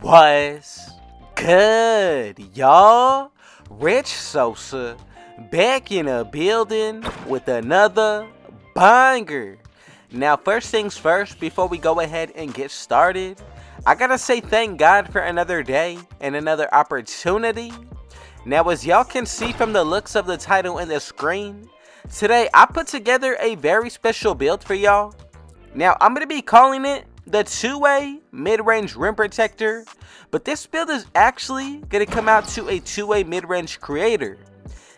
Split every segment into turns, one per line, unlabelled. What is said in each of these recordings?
What's good, y'all? Rich Sosa back in a building with another banger. Now, first things first, before we go ahead and get started, I gotta say thank God for another day and another opportunity. Now, as y'all can see from the looks of the title and the screen, today I put together a very special build for y'all. Now, I'm gonna be calling it the two-way mid-range rim protector, but this build is actually going to come out to a two-way mid-range creator.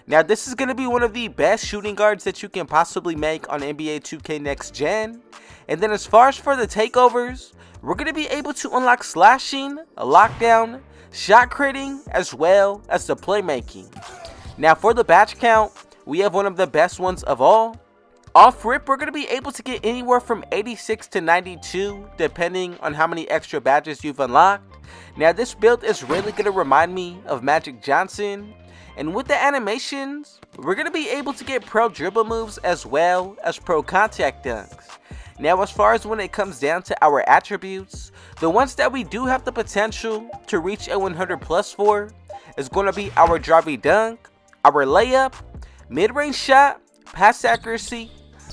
Now, this is going to be one of the best shooting guards that you can possibly make on NBA 2K Next Gen. And then as far as for the takeovers, we're going to be able to unlock slashing, lockdown, shot critting, as well as the playmaking. Now, for the badge count, we have one of the best ones of all. Off rip, we're going to be able to get anywhere from 86 to 92, depending on how many extra badges you've unlocked. Now, this build is really going to remind me of Magic Johnson. And with the animations, we're going to be able to get pro dribble moves as well as pro contact dunks. Now, as far as when it comes down to our attributes, the ones that we do have the potential to reach a 100 plus for is going to be our driving dunk, our layup, mid-range shot, pass accuracy,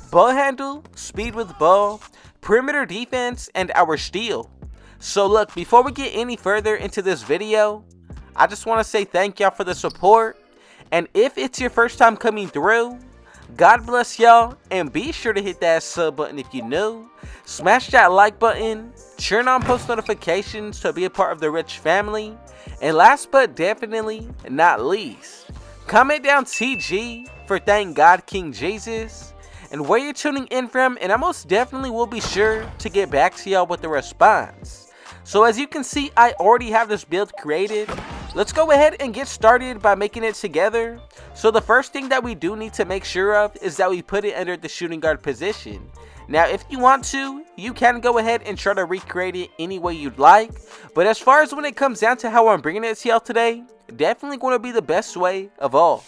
ball handle, speed with ball, perimeter defense, and our steal. So look, before we get any further into this video, I just want to say thank y'all for the support. And if it's your first time coming through, God bless y'all, and be sure to hit that sub button if you're new. Smash that like button, turn on post notifications to be a part of the rich family. And last but definitely not least, comment down TG for thank God King Jesus and where you're tuning in from, and I most definitely will be sure to get back to y'all with the response. So as you can see, I already have this build created. Let's go ahead and get started by making it together. So the first thing that we do need to make sure of is that we put it under the shooting guard position. Now, if you want to, you can go ahead and try to recreate it any way you'd like. But as far as when it comes down to how I'm bringing it to y'all today, definitely going to be the best way of all.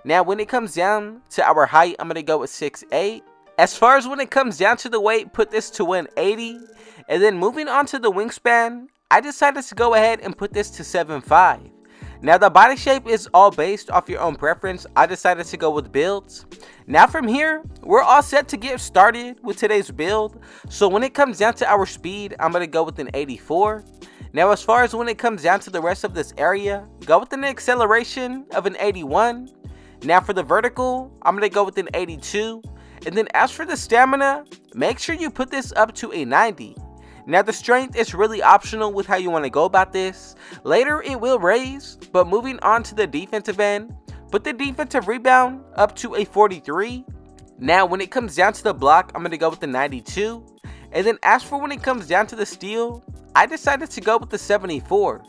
Now, when it comes down to our height, I'm going to go with 6'8". As far as when it comes down to the weight, put this to 180. And then moving on to the wingspan, I decided to go ahead and put this to 7'5". Now, the body shape is all based off your own preference. I decided to go with builds. Now, from here, we're all set to get started with today's build. So when it comes down to our speed, I'm going to go with an 84. Now, as far as when it comes down to the rest of this area, go with an acceleration of an 81. Now, for the vertical, I'm going to go with an 82. And then as for the stamina, make sure you put this up to a 90. Now, the strength is really optional with how you want to go about this. Later, it will raise, but moving on to the defensive end, put the defensive rebound up to a 43. Now, when it comes down to the block, I'm going to go with the 92. And then as for when it comes down to the steal, I decided to go with the 74.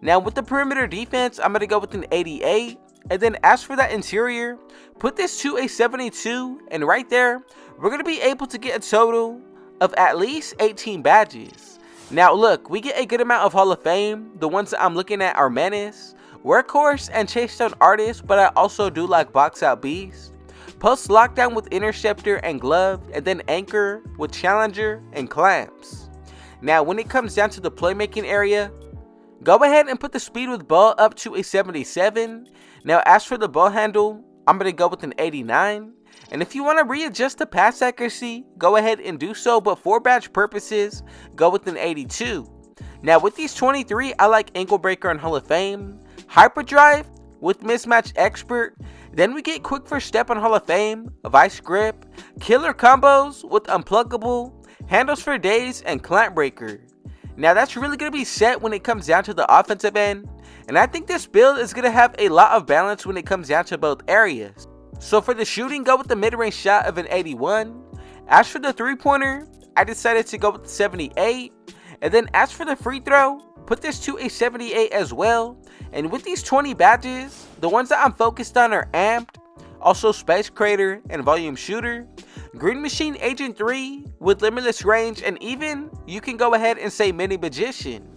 Now, with the perimeter defense, I'm going to go with an 88. And then as for that interior, put this to a 72, and right there, we're going to be able to get a total of at least 18 badges. Now look, we get a good amount of Hall of Fame. The ones that I'm looking at are Menace, Workhorse, and Chase Down Artist, but I also do like Box Out Beast, Post Lockdown with Interceptor and Glove, and then Anchor with Challenger and Clamps. Now when it comes down to the playmaking area, go ahead and put the speed with ball up to a 77. Now, as for the ball handle, I'm going to go with an 89. And if you want to readjust the pass accuracy, go ahead and do so. But for badge purposes, go with an 82. Now, with these 23, I like Ankle Breaker and Hall of Fame, Hyperdrive with Mismatch Expert. Then we get Quick First Step on Hall of Fame, Vice Grip, Killer Combos with Unpluggable, Handles for Days, and Clamp Breaker. Now, that's really going to be set when it comes down to the offensive end. And I think this build is going to have a lot of balance when it comes down to both areas. So for the shooting, go with the mid-range shot of an 81. As for the three-pointer, I decided to go with the 78. And then as for the free throw, put this to a 78 as well. And with these 20 badges, the ones that I'm focused on are Amped, also Space Creator and Volume Shooter, Green Machine Agent 3 with Limitless Range, and even you can go ahead and say Mini Magician.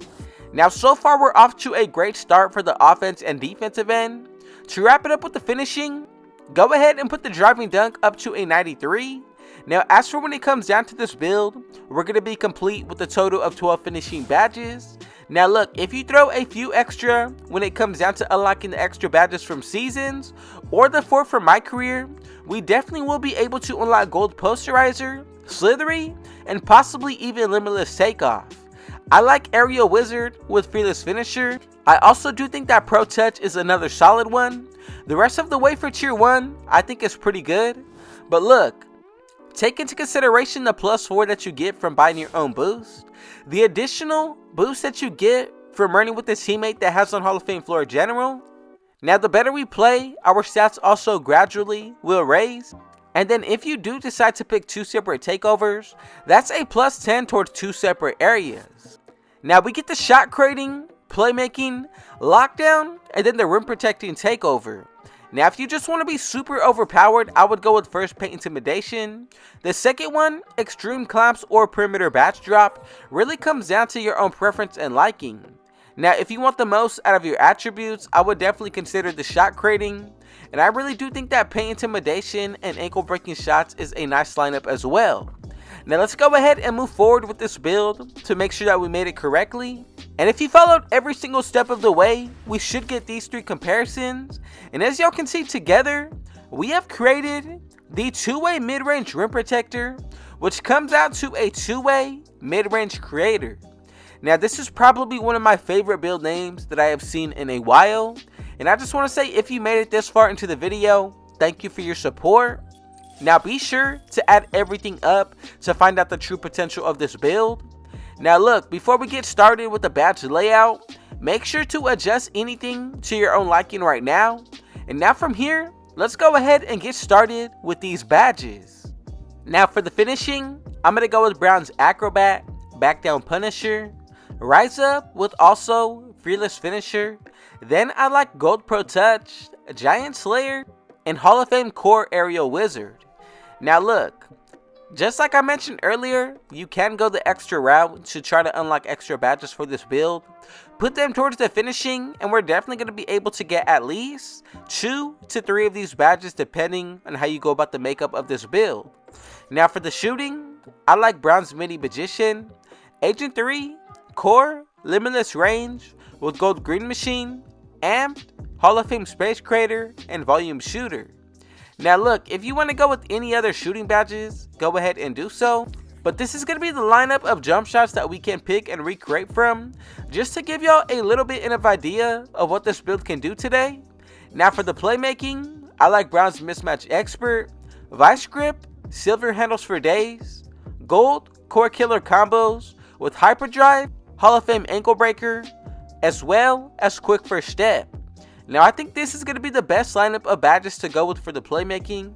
Now, so far we're off to a great start for the offense and defensive end. To wrap it up with the finishing, go ahead and put the driving dunk up to a 93. Now, as for when it comes down to this build, we're going to be complete with a total of 12 finishing badges. Now look, if you throw a few extra when it comes down to unlocking the extra badges from seasons, or the 4 from my career, we definitely will be able to unlock Gold Posterizer, Slithery, and possibly even Limitless Takeoff. I like Aerial Wizard with Fearless Finisher. I also do think that Pro Touch is another solid one. The rest of the way for Tier 1, I think is pretty good. But look, take into consideration the +4 that you get from buying your own boost, the additional boost that you get from running with a teammate that has on Hall of Fame floor general. Now the better we play, our stats also gradually will raise. And then if you do decide to pick 2 separate takeovers, that's a +10 towards 2 separate areas. Now we get the shot creating, playmaking, lockdown, and then the rim protecting takeover. Now if you just want to be super overpowered, I would go with first paint intimidation. The second one, extreme clamps or perimeter batch drop, really comes down to your own preference and liking. Now if you want the most out of your attributes, I would definitely consider the shot creating. And I really do think that paint intimidation and ankle breaking shots is a nice lineup as well. Now let's go ahead and move forward with this build to make sure that we made it correctly. And if you followed every single step of the way, we should get these 3 comparisons. And as y'all can see together, we have created the 2-way mid-range rim protector, which comes out to a 2-way mid-range creator. Now this is probably one of my favorite build names that I have seen in a while. And I just want to say, if you made it this far into the video, thank you for your support. Now be sure to add everything up to find out the true potential of this build. Now look, before we get started with the badge layout, make sure to adjust anything to your own liking right now. And now from here, let's go ahead and get started with these badges. Now for the finishing, I'm going to go with Brown's Acrobat, Back Down Punisher, Rise Up with also Fearless Finisher. Then I like Gold Pro Touch, Giant Slayer, and Hall of Fame Core Aerial Wizard. Now look, just like I mentioned earlier, you can go the extra route to try to unlock extra badges for this build. Put them towards the finishing, and we're definitely going to be able to get at least 2 to 3 of these badges depending on how you go about the makeup of this build. Now for the shooting, I like Brown's Mini Magician, Agent 3, Core, Limitless Range with Gold Green Machine, Amped, Hall of Fame Space Creator, and Volume Shooter. Now look, if you want to go with any other shooting badges, go ahead and do so. But this is going to be the lineup of jump shots that we can pick and recreate from, just to give y'all a little bit of idea of what this build can do today. Now for the playmaking, I like Brown's Mismatch Expert, Vice Grip, Silver Handles for Days, Gold Core Killer combos with Hyperdrive, Hall of Fame Ankle Breaker, as well as Quick First Step. Now I think this is going to be the best lineup of badges to go with for the playmaking.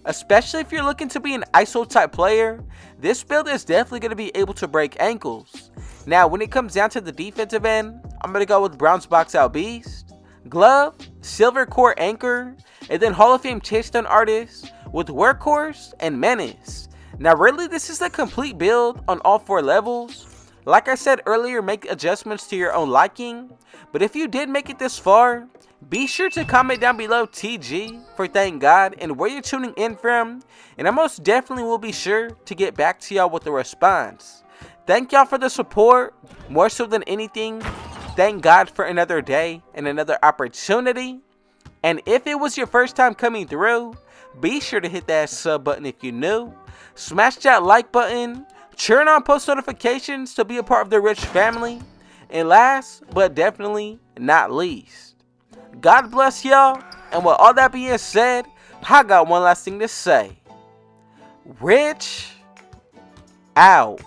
Especially if you're looking to be an ISO type player, this build is definitely going to be able to break ankles. Now when it comes down to the defensive end, I'm going to go with Brown's Box Out Beast, Glove, Silver Core Anchor, and then Hall of Fame Chase Down Artist with Workhorse and Menace. Now really this is the complete build on all 4 levels. Like I said earlier, make adjustments to your own liking. But if you did make it this far, be sure to comment down below TG for thank God and where you're tuning in from, and I most definitely will be sure to get back to y'all with a response. Thank y'all for the support. More so than anything, thank God for another day and another opportunity. And if it was your first time coming through, be sure to hit that sub button if you're new. Smash that like button. Turn on post notifications to be a part of the Rich family. And last but definitely not least, God bless y'all, and with all that being said, I got one last thing to say. Rich out.